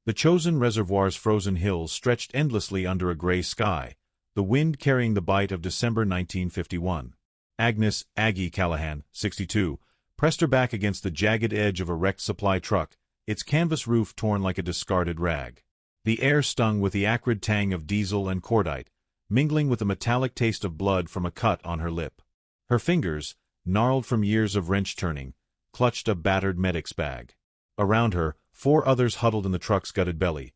The chosen reservoir's frozen hills stretched endlessly under a gray sky, the wind carrying the bite of December 1951. Agnes, Aggie Callahan, 62, pressed her back against the jagged edge of a wrecked supply truck, its canvas roof torn like a discarded rag. The air stung with the acrid tang of diesel and cordite, mingling with the metallic taste of blood from a cut on her lip. Her fingers, gnarled from years of wrench-turning, clutched a battered medic's bag. Around her, 4 others huddled in the truck's gutted belly.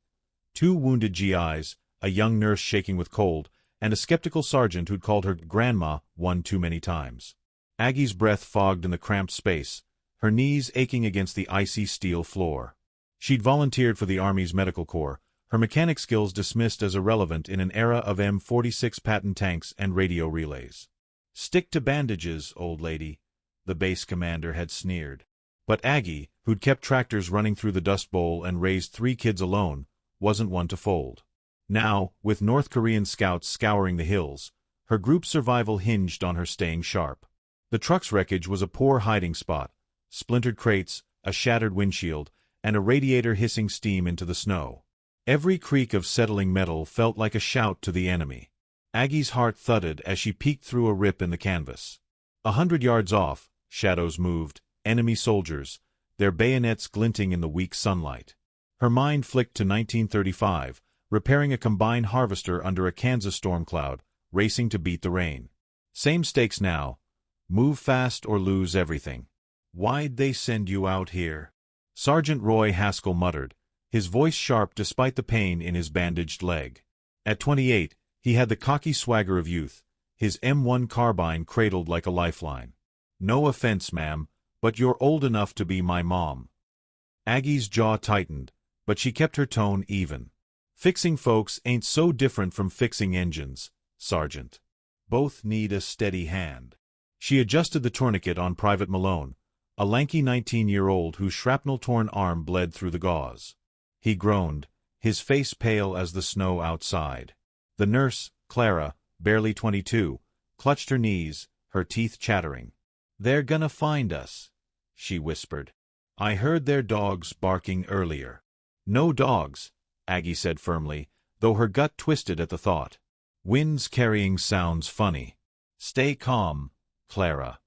2 wounded GIs, a young nurse shaking with cold, and a skeptical sergeant who'd called her grandma one too many times. Aggie's breath fogged in the cramped space, her knees aching against the icy steel floor. She'd volunteered for the Army's Medical Corps, her mechanic skills dismissed as irrelevant in an era of M46 Patton tanks and radio relays. "Stick to bandages, old lady," the base commander had sneered. But Aggie, who'd kept tractors running through the Dust Bowl and raised 3 kids alone, wasn't one to fold. Now, with North Korean scouts scouring the hills, her group's survival hinged on her staying sharp. The truck's wreckage was a poor hiding spot, splintered crates, a shattered windshield, and a radiator hissing steam into the snow. Every creak of settling metal felt like a shout to the enemy. Aggie's heart thudded as she peeked through a rip in the canvas. 100 yards off, shadows moved, enemy soldiers, their bayonets glinting in the weak sunlight. Her mind flicked to 1935, repairing a combine harvester under a Kansas storm cloud, racing to beat the rain. Same stakes now. Move fast or lose everything. "Why'd they send you out here?" Sergeant Roy Haskell muttered, his voice sharp despite the pain in his bandaged leg. At 28, he had the cocky swagger of youth, his M1 carbine cradled like a lifeline. "No offense, ma'am, but you're old enough to be my mom." Aggie's jaw tightened, but she kept her tone even. "Fixing folks ain't so different from fixing engines, Sergeant. Both need a steady hand." She adjusted the tourniquet on Private Malone, a lanky 19-year-old whose shrapnel-torn arm bled through the gauze. He groaned, his face pale as the snow outside. The nurse, Clara, barely 22, clutched her knees, her teeth chattering. "They're gonna find us," she whispered. "I heard their dogs barking earlier." "No dogs," Aggie said firmly, though her gut twisted at the thought. "Winds carrying sounds funny." "Stay calm, Clara."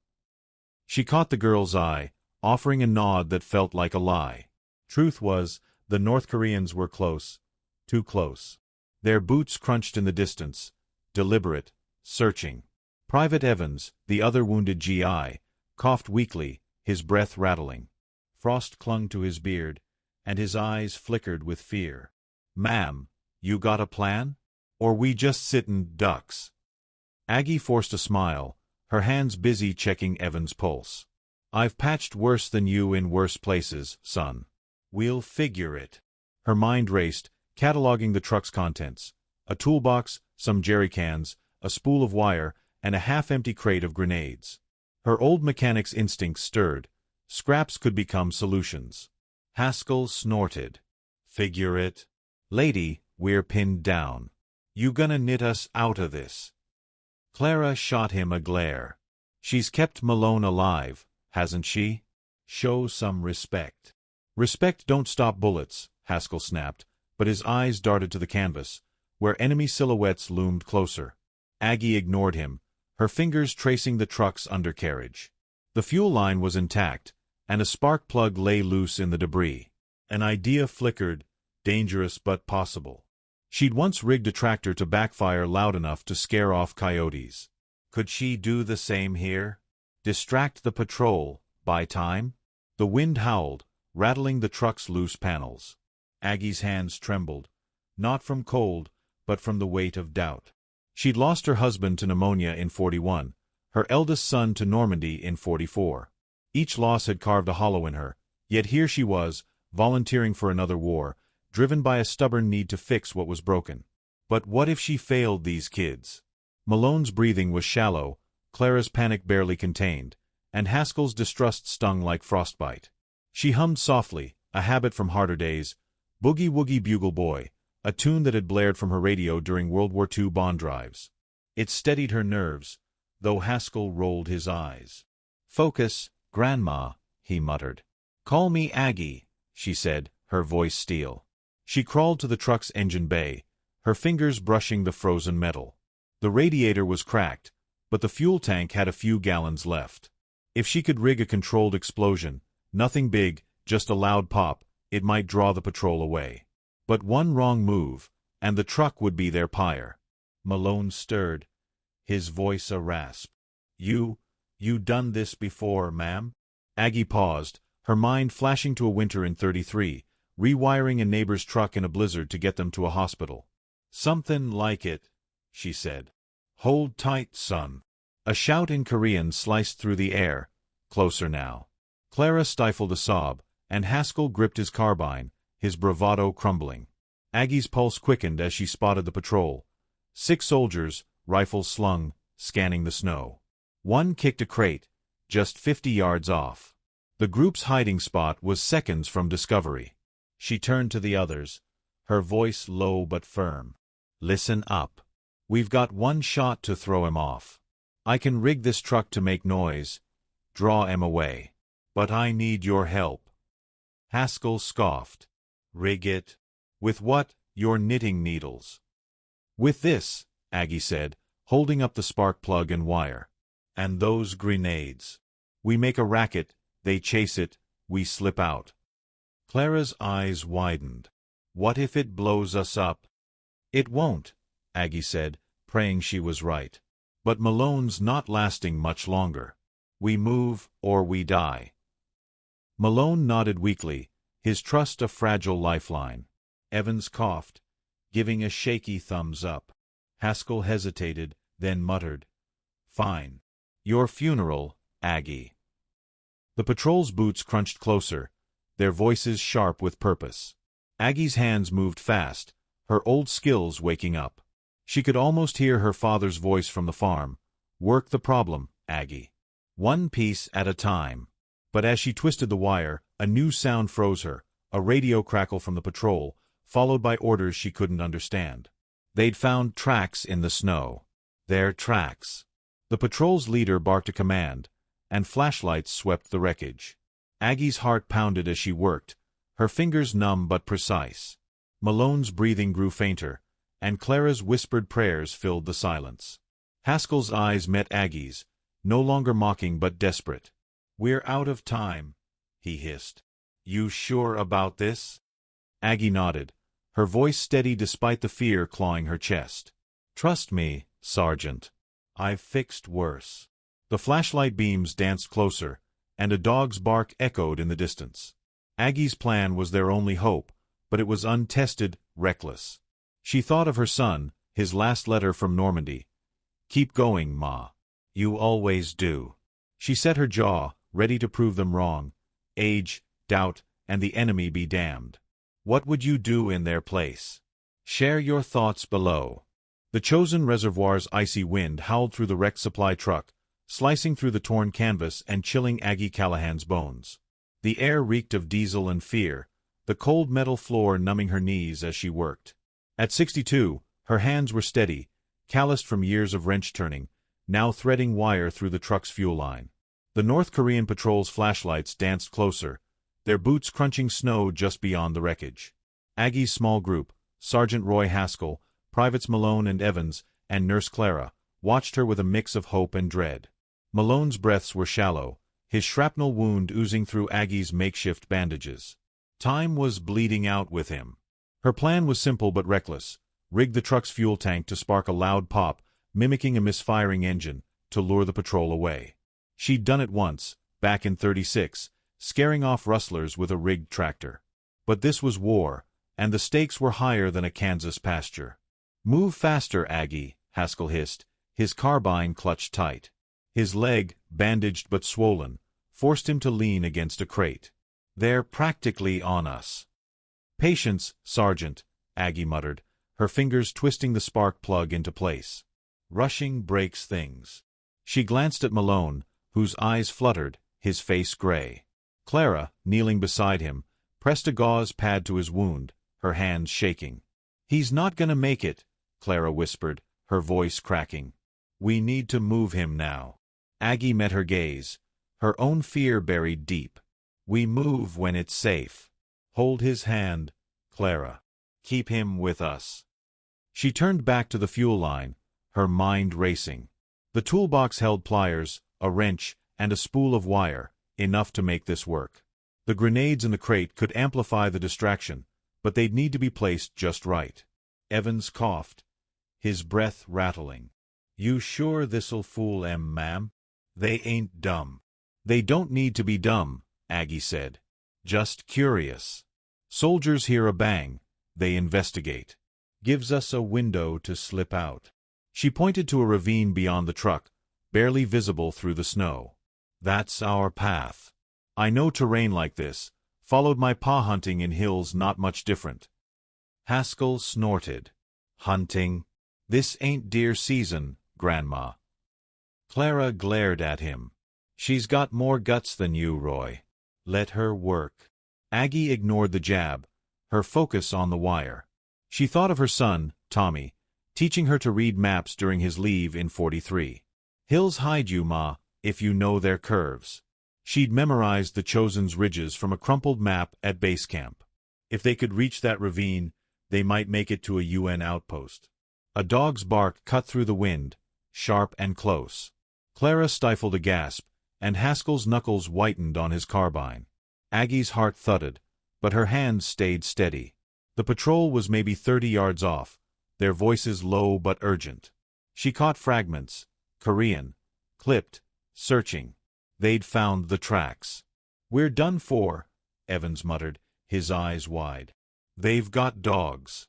She caught the girl's eye, offering a nod that felt like a lie. Truth was, the North Koreans were close, too close. Their boots crunched in the distance, deliberate, searching. Private Evans, the other wounded GI, coughed weakly, his breath rattling. Frost clung to his beard, and his eyes flickered with fear. "Ma'am, you got a plan? Or we just sittin' ducks?" Aggie forced a smile, her hands busy checking Evans' pulse. "I've patched worse than you in worse places, son. We'll figure it." Her mind raced, cataloging the truck's contents. A toolbox, some jerry cans, a spool of wire, and a half-empty crate of grenades. Her old mechanic's instincts stirred. Scraps could become solutions. Haskell snorted. "Figure it? Lady, we're pinned down. You gonna knit us out of this?" Clara shot him a glare. "She's kept Malone alive, hasn't she? Show some respect." "Respect don't stop bullets," Haskell snapped, but his eyes darted to the canvas, where enemy silhouettes loomed closer. Aggie ignored him, her fingers tracing the truck's undercarriage. The fuel line was intact, and a spark plug lay loose in the debris. An idea flickered, dangerous but possible. She'd once rigged a tractor to backfire loud enough to scare off coyotes. Could she do the same here? Distract the patrol, buy time? The wind howled, rattling the truck's loose panels. Aggie's hands trembled, not from cold, but from the weight of doubt. She'd lost her husband to pneumonia in 41, her eldest son to Normandy in 44. Each loss had carved a hollow in her, yet here she was, volunteering for another war, driven by a stubborn need to fix what was broken. But what if she failed these kids? Malone's breathing was shallow, Clara's panic barely contained, and Haskell's distrust stung like frostbite. She hummed softly, a habit from harder days, Boogie Woogie Bugle Boy, a tune that had blared from her radio during World War II bond drives. It steadied her nerves, though Haskell rolled his eyes. "Focus, Grandma," he muttered. "Call me Aggie," she said, her voice steel. She crawled to the truck's engine bay, her fingers brushing the frozen metal. The radiator was cracked, but the fuel tank had a few gallons left. If she could rig a controlled explosion, nothing big, just a loud pop, it might draw the patrol away. But one wrong move, and the truck would be their pyre. Malone stirred, his voice a rasp. You done this before, ma'am?" Aggie paused, her mind flashing to a winter in '33, rewiring a neighbor's truck in a blizzard to get them to a hospital. "Something like it," she said. "Hold tight, son." A shout in Korean sliced through the air. Closer now. Clara stifled a sob, and Haskell gripped his carbine, his bravado crumbling. Aggie's pulse quickened as she spotted the patrol. 6 soldiers, rifles slung, scanning the snow. One kicked a crate, just 50 yards off. The group's hiding spot was seconds from discovery. She turned to the others, her voice low but firm. "Listen up. We've got one shot to throw him off. I can rig this truck to make noise, draw him away. But I need your help." Haskell scoffed. "Rig it? With what? Your knitting needles?" "With this," Aggie said, holding up the spark plug and wire. "And those grenades. We make a racket, they chase it, we slip out." Clara's eyes widened. "What if it blows us up?" "It won't," Aggie said, praying she was right. "But Malone's not lasting much longer. We move, or we die." Malone nodded weakly, his trust a fragile lifeline. Evans coughed, giving a shaky thumbs up. Haskell hesitated, then muttered, "Fine. Your funeral, Aggie." The patrol's boots crunched closer, their voices sharp with purpose. Aggie's hands moved fast, her old skills waking up. She could almost hear her father's voice from the farm. "Work the problem, Aggie. One piece at a time." But as she twisted the wire, a new sound froze her, a radio crackle from the patrol, followed by orders she couldn't understand. They'd found tracks in the snow. Their tracks. The patrol's leader barked a command, and flashlights swept the wreckage. Aggie's heart pounded as she worked, her fingers numb but precise. Malone's breathing grew fainter, and Clara's whispered prayers filled the silence. Haskell's eyes met Aggie's, no longer mocking but desperate. "We're out of time," he hissed. "You sure about this?" Aggie nodded, her voice steady despite the fear clawing her chest. "Trust me, Sergeant. I've fixed worse." The flashlight beams danced closer, and a dog's bark echoed in the distance. Aggie's plan was their only hope, but it was untested, reckless. She thought of her son, his last letter from Normandy. "Keep going, Ma. You always do." She set her jaw, ready to prove them wrong. Age, doubt, and the enemy be damned. What would you do in their place? Share your thoughts below. The chosen reservoir's icy wind howled through the wrecked supply truck, slicing through the torn canvas and chilling Aggie Callahan's bones. The air reeked of diesel and fear, the cold metal floor numbing her knees as she worked. At 62, her hands were steady, calloused from years of wrench turning, now threading wire through the truck's fuel line. The North Korean patrol's flashlights danced closer, their boots crunching snow just beyond the wreckage. Aggie's small group, Sergeant Roy Haskell, Privates Malone and Evans, and Nurse Clara, watched her with a mix of hope and dread. Malone's breaths were shallow, his shrapnel wound oozing through Aggie's makeshift bandages. Time was bleeding out with him. Her plan was simple but reckless: rig the truck's fuel tank to spark a loud pop, mimicking a misfiring engine, to lure the patrol away. She'd done it once, back in '36, scaring off rustlers with a rigged tractor. But this was war, and the stakes were higher than a Kansas pasture. "Move faster, Aggie," Haskell hissed, his carbine clutched tight. His leg, bandaged but swollen, forced him to lean against a crate. "They're practically on us." "Patience, Sergeant," Aggie muttered, her fingers twisting the spark plug into place. "Rushing breaks things." She glanced at Malone, whose eyes fluttered, his face gray. Clara, kneeling beside him, pressed a gauze pad to his wound, her hands shaking. "He's not gonna make it," Clara whispered, her voice cracking. "We need to move him now." Aggie met her gaze, her own fear buried deep. "We move when it's safe. Hold his hand, Clara." Keep him with us. She turned back to the fuel line, her mind racing. The toolbox held pliers, a wrench, and a spool of wire, enough to make this work. The grenades in the crate could amplify the distraction, but they'd need to be placed just right. Evans coughed, his breath rattling. You sure this'll fool 'em, ma'am? They ain't dumb. They don't need to be dumb, Aggie said. Just curious. Soldiers hear a bang. They investigate. Gives us a window to slip out. She pointed to a ravine beyond the truck, barely visible through the snow. That's our path. I know terrain like this. Followed my pa hunting in hills not much different. Haskell snorted. Hunting? This ain't deer season, Grandma. Clara glared at him. She's got more guts than you, Roy. Let her work. Aggie ignored the jab, her focus on the wire. She thought of her son, Tommy, teaching her to read maps during his leave in 43. Hills hide you, Ma, if you know their curves. She'd memorized the Chosen's ridges from a crumpled map at base camp. If they could reach that ravine, they might make it to a UN outpost. A dog's bark cut through the wind, sharp and close. Clara stifled a gasp, and Haskell's knuckles whitened on his carbine. Aggie's heart thudded, but her hands stayed steady. The patrol was maybe 30 yards off, their voices low but urgent. She caught fragments, Korean, clipped, searching. They'd found the tracks. We're done for, Evans muttered, his eyes wide. They've got dogs.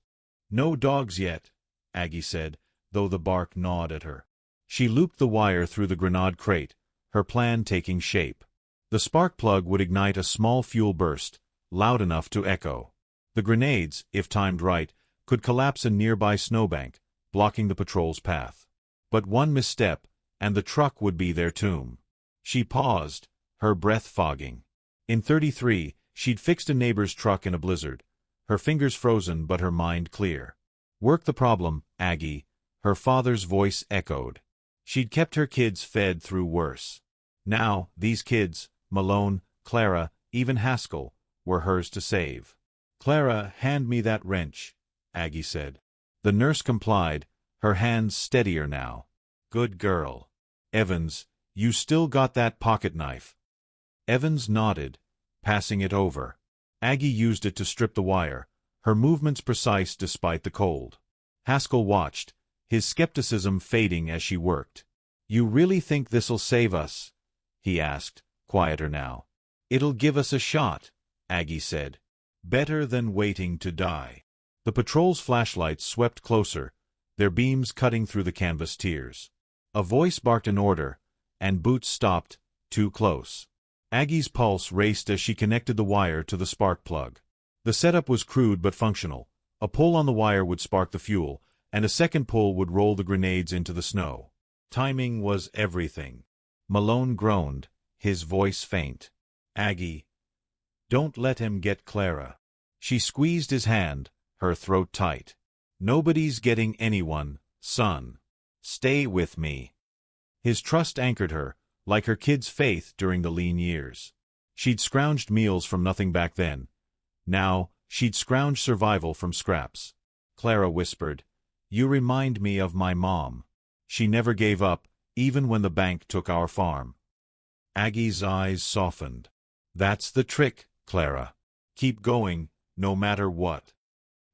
No dogs yet, Aggie said, though the bark gnawed at her. She looped the wire through the grenade crate, her plan taking shape. The spark plug would ignite a small fuel burst, loud enough to echo. The grenades, if timed right, could collapse a nearby snowbank, blocking the patrol's path. But one misstep, and the truck would be their tomb. She paused, her breath fogging. In 33, she'd fixed a neighbor's truck in a blizzard, her fingers frozen but her mind clear. Work the problem, Aggie, her father's voice echoed. She'd kept her kids fed through worse. Now, these kids, Malone, Clara, even Haskell, were hers to save. Clara, hand me that wrench, Aggie said. The nurse complied, her hands steadier now. Good girl. Evans, you still got that pocket knife? Evans nodded, passing it over. Aggie used it to strip the wire, her movements precise despite the cold. Haskell watched, his skepticism fading as she worked. You really think this'll save us? He asked, quieter now. It'll give us a shot, Aggie said. Better than waiting to die. The patrol's flashlights swept closer, their beams cutting through the canvas tiers. A voice barked an order, and Boots stopped, too close. Aggie's pulse raced as she connected the wire to the spark plug. The setup was crude but functional. A pull on the wire would spark the fuel, and a second pull would roll the grenades into the snow. Timing was everything. Malone groaned, his voice faint. Aggie, don't let him get Clara. She squeezed his hand, her throat tight. Nobody's getting anyone, son. Stay with me. His trust anchored her, like her kid's faith during the lean years. She'd scrounged meals from nothing back then. Now, she'd scrounged survival from scraps. Clara whispered, You remind me of my mom. She never gave up, even when the bank took our farm. Aggie's eyes softened. That's the trick, Clara. Keep going, no matter what.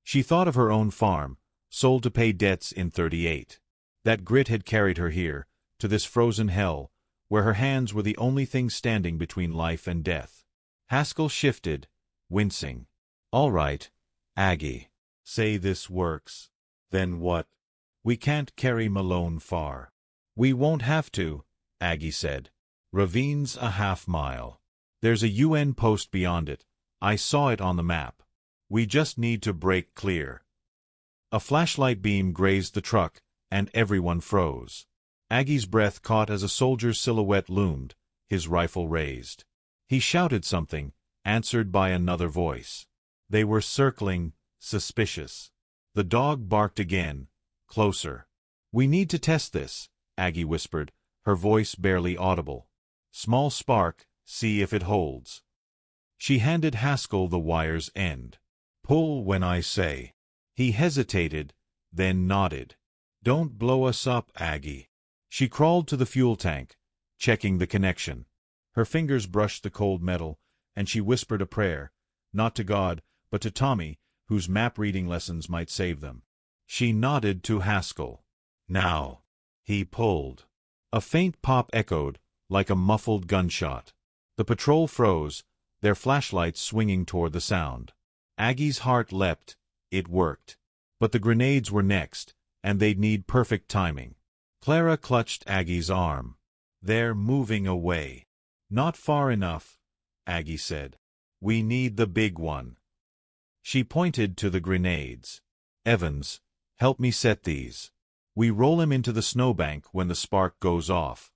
She thought of her own farm, sold to pay debts in 38. That grit had carried her here, to this frozen hell, where her hands were the only thing standing between life and death. Haskell shifted, wincing. All right, Aggie. Say this works. Then what? We can't carry Malone far. We won't have to, Aggie said. Ravine's a half-mile. There's a UN post beyond it. I saw it on the map. We just need to break clear. A flashlight beam grazed the truck, and everyone froze. Aggie's breath caught as a soldier's silhouette loomed, his rifle raised. He shouted something, answered by another voice. They were circling, suspicious. The dog barked again, closer. We need to test this, Aggie whispered, her voice barely audible. Small spark, see if it holds. She handed Haskell the wire's end. Pull when I say. He hesitated, then nodded. "Don't blow us up, Aggie." She crawled to the fuel tank, checking the connection. Her fingers brushed the cold metal, and she whispered a prayer, not to God, but to Tommy, whose map-reading lessons might save them. She nodded to Haskell. "Now." He pulled. A faint pop echoed, like a muffled gunshot. The patrol froze, their flashlights swinging toward the sound. Aggie's heart leapt. It worked. But the grenades were next, and they'd need perfect timing. Clara clutched Aggie's arm. "They're moving away." "Not far enough," Aggie said. "We need the big one." She pointed to the grenades. "Evans, help me set these. We roll him into the snowbank when the spark goes off."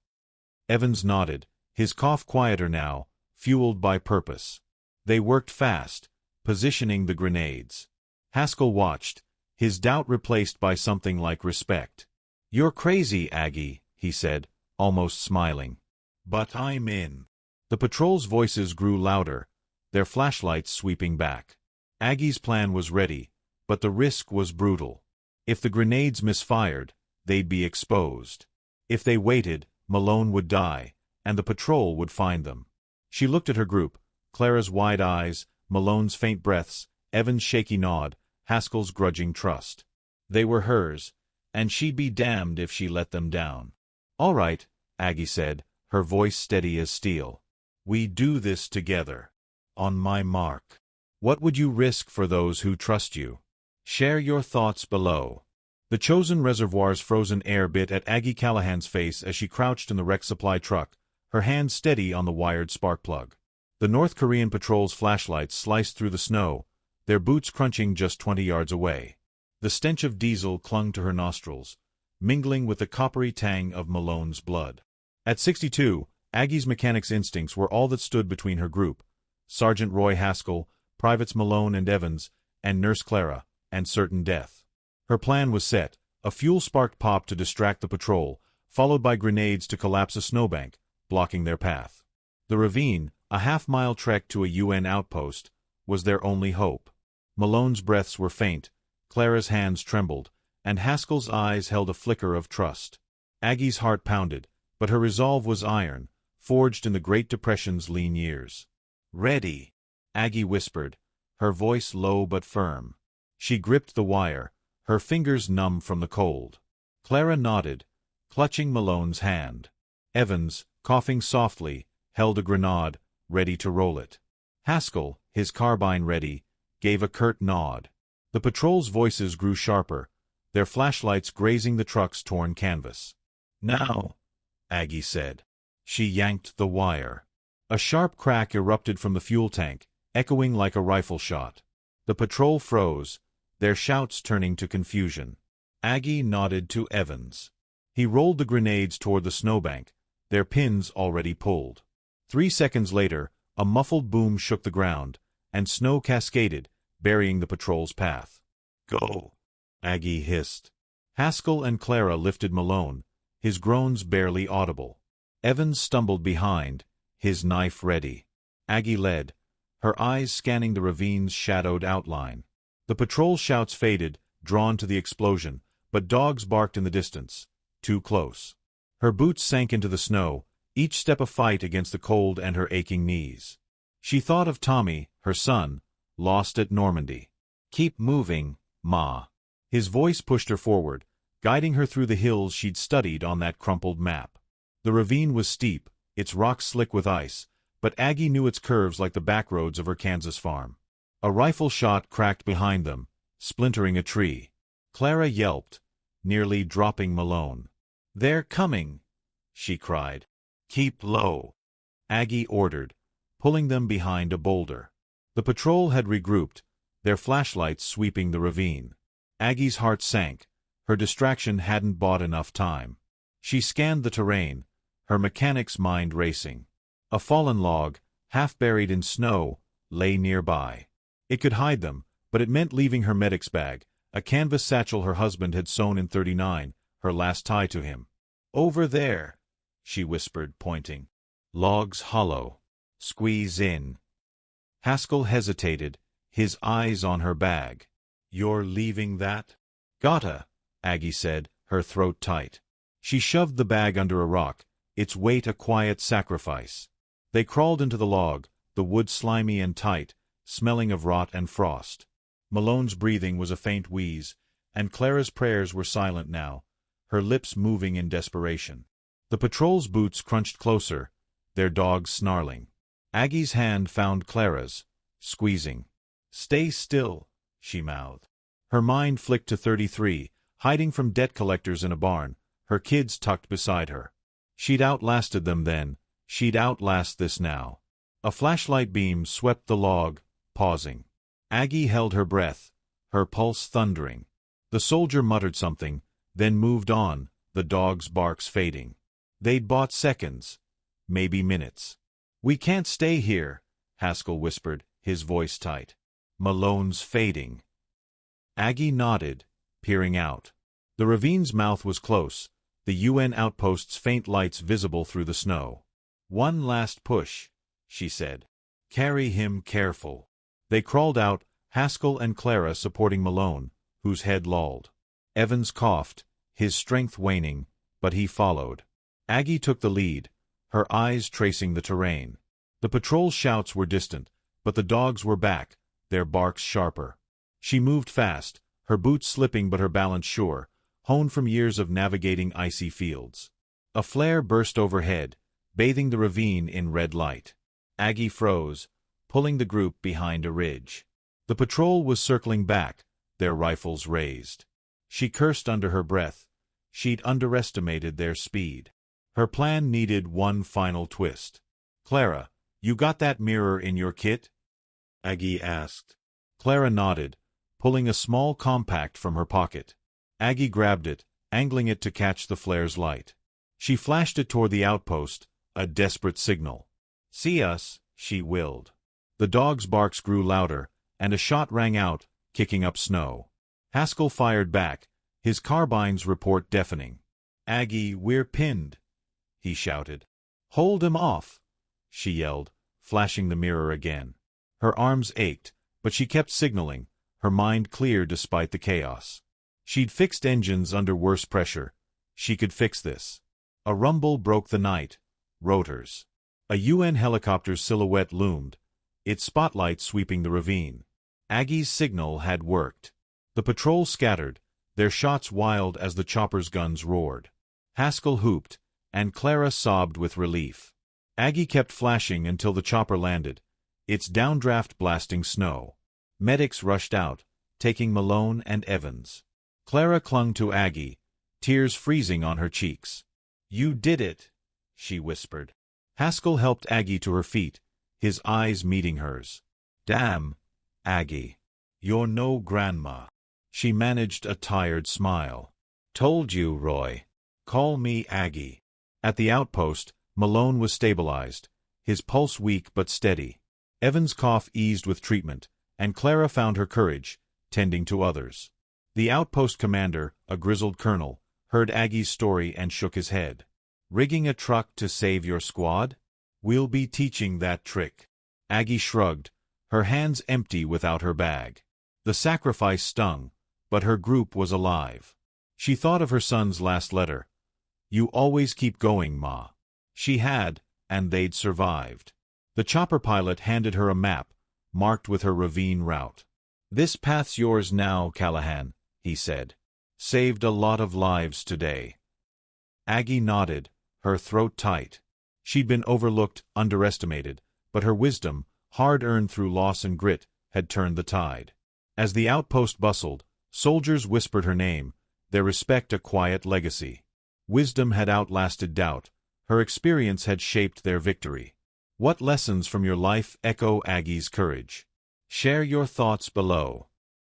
Evans nodded, his cough quieter now, fueled by purpose. They worked fast, positioning the grenades. Haskell watched, his doubt replaced by something like respect. "You're crazy, Aggie," he said, almost smiling. "But I'm in." The patrol's voices grew louder, their flashlights sweeping back. Aggie's plan was ready, but the risk was brutal. If the grenades misfired, they'd be exposed. If they waited, Malone would die, and the patrol would find them. She looked at her group, Clara's wide eyes, Malone's faint breaths, Evan's shaky nod, Haskell's grudging trust. They were hers, and she'd be damned if she let them down. "All right," Aggie said, her voice steady as steel. "We do this together. On my mark. What would you risk for those who trust you? Share your thoughts below." The chosen reservoir's frozen air bit at Aggie Callahan's face as she crouched in the wrecked supply truck, her hand steady on the wired spark plug. The North Korean patrol's flashlights sliced through the snow, their boots crunching just 20 yards away. The stench of diesel clung to her nostrils, mingling with the coppery tang of Malone's blood. At 62, Aggie's mechanic's instincts were all that stood between her group, Sergeant Roy Haskell, Privates Malone and Evans, and Nurse Clara, and certain death. Her plan was set, a fuel-sparked pop to distract the patrol, followed by grenades to collapse a snowbank, blocking their path. The ravine, a half-mile trek to a UN outpost, was their only hope. Malone's breaths were faint, Clara's hands trembled, and Haskell's eyes held a flicker of trust. Aggie's heart pounded, but her resolve was iron, forged in the Great Depression's lean years. "Ready," Aggie whispered, her voice low but firm. She gripped the wire, her fingers numb from the cold. Clara nodded, clutching Malone's hand. Evans, coughing softly, held a grenade, ready to roll it. Haskell, his carbine ready, gave a curt nod. The patrol's voices grew sharper, their flashlights grazing the truck's torn canvas. "Now," Aggie said. She yanked the wire. A sharp crack erupted from the fuel tank, echoing like a rifle shot. The patrol froze, their shouts turning to confusion. Aggie nodded to Evans. He rolled the grenades toward the snowbank, their pins already pulled. 3 seconds later, a muffled boom shook the ground, and snow cascaded, burying the patrol's path. "Go," Aggie hissed. Haskell and Clara lifted Malone, his groans barely audible. Evans stumbled behind, his knife ready. Aggie led, her eyes scanning the ravine's shadowed outline. The patrol shouts faded, drawn to the explosion, but dogs barked in the distance, too close. Her boots sank into the snow, each step a fight against the cold and her aching knees. She thought of Tommy, her son, lost at Normandy. "Keep moving, Ma." His voice pushed her forward, guiding her through the hills she'd studied on that crumpled map. The ravine was steep, its rocks slick with ice, but Aggie knew its curves like the backroads of her Kansas farm. A rifle shot cracked behind them, splintering a tree. Clara yelped, nearly dropping Malone. "They're coming," she cried. "Keep low," Aggie ordered, pulling them behind a boulder. The patrol had regrouped, their flashlights sweeping the ravine. Aggie's heart sank, her distraction hadn't bought enough time. She scanned the terrain, her mechanic's mind racing. A fallen log, half buried in snow, lay nearby. It could hide them, but it meant leaving her medic's bag, a canvas satchel her husband had sewn in '39, her last tie to him. "Over there," she whispered, pointing. "Logs hollow. Squeeze in." Haskell hesitated, his eyes on her bag. You're leaving that? Gotta, Aggie said, her throat tight. She shoved the bag under a rock, its weight a quiet sacrifice. They crawled into the log, the wood slimy and tight, smelling of rot and frost. Malone's breathing was a faint wheeze, and Clara's prayers were silent now, her lips moving in desperation. The patrol's boots crunched closer, their dogs snarling. Aggie's hand found Clara's, squeezing. "Stay still," she mouthed. Her mind flicked to 33, hiding from debt collectors in a barn, her kids tucked beside her. She'd outlasted them then, she'd outlast this now. A flashlight beam swept the log, pausing. Aggie held her breath, her pulse thundering. The soldier muttered something, then moved on, the dog's barks fading. They'd bought seconds, maybe minutes. "We can't stay here," Haskell whispered, his voice tight. "Malone's fading." Aggie nodded, peering out. The ravine's mouth was close, the UN outpost's faint lights visible through the snow. "One last push," she said. "Carry him careful." They crawled out, Haskell and Clara supporting Malone, whose head lolled. Evans coughed, his strength waning, but he followed. Aggie took the lead, her eyes tracing the terrain. The patrol's shouts were distant, but the dogs were back, their barks sharper. She moved fast, her boots slipping but her balance sure, honed from years of navigating icy fields. A flare burst overhead, bathing the ravine in red light. Aggie froze, pulling the group behind a ridge. The patrol was circling back, their rifles raised. She cursed under her breath. She'd underestimated their speed. Her plan needed one final twist. "Clara, you got that mirror in your kit?" Aggie asked. Clara nodded, pulling a small compact from her pocket. Aggie grabbed it, angling it to catch the flare's light. She flashed it toward the outpost, a desperate signal. "See us," she willed. The dog's barks grew louder, and a shot rang out, kicking up snow. Haskell fired back, his carbine's report deafening. "Aggie, we're pinned," he shouted. "Hold him off," she yelled, flashing the mirror again. Her arms ached, but she kept signaling, her mind clear despite the chaos. She'd fixed engines under worse pressure. She could fix this. A rumble broke the night. Rotors. A UN helicopter's silhouette loomed, its spotlight sweeping the ravine. Aggie's signal had worked. The patrol scattered, their shots wild as the chopper's guns roared. Haskell hooped, and Clara sobbed with relief. Aggie kept flashing until the chopper landed, its downdraft blasting snow. Medics rushed out, taking Malone and Evans. Clara clung to Aggie, tears freezing on her cheeks. "You did it," she whispered. Haskell helped Aggie to her feet, his eyes meeting hers. "Damn, Aggie. You're no grandma." She managed a tired smile. "Told you, Roy. Call me Aggie." At the outpost, Malone was stabilized, his pulse weak but steady. Evans' cough eased with treatment, and Clara found her courage, tending to others. The outpost commander, a grizzled colonel, heard Aggie's story and shook his head. "Rigging a truck to save your squad? We'll be teaching that trick." Aggie shrugged, her hands empty without her bag. The sacrifice stung, but her group was alive. She thought of her son's last letter. "You always keep going, Ma." She had, and they'd survived. The chopper pilot handed her a map, marked with her ravine route. "This path's yours now, Callahan," he said. "Saved a lot of lives today." Aggie nodded, her throat tight. She'd been overlooked, underestimated, but her wisdom, hard-earned through loss and grit, had turned the tide. As the outpost bustled, soldiers whispered her name, their respect a quiet legacy. Wisdom had outlasted doubt, her experience had shaped their victory. What lessons from your life echo Aggie's courage? Share your thoughts below.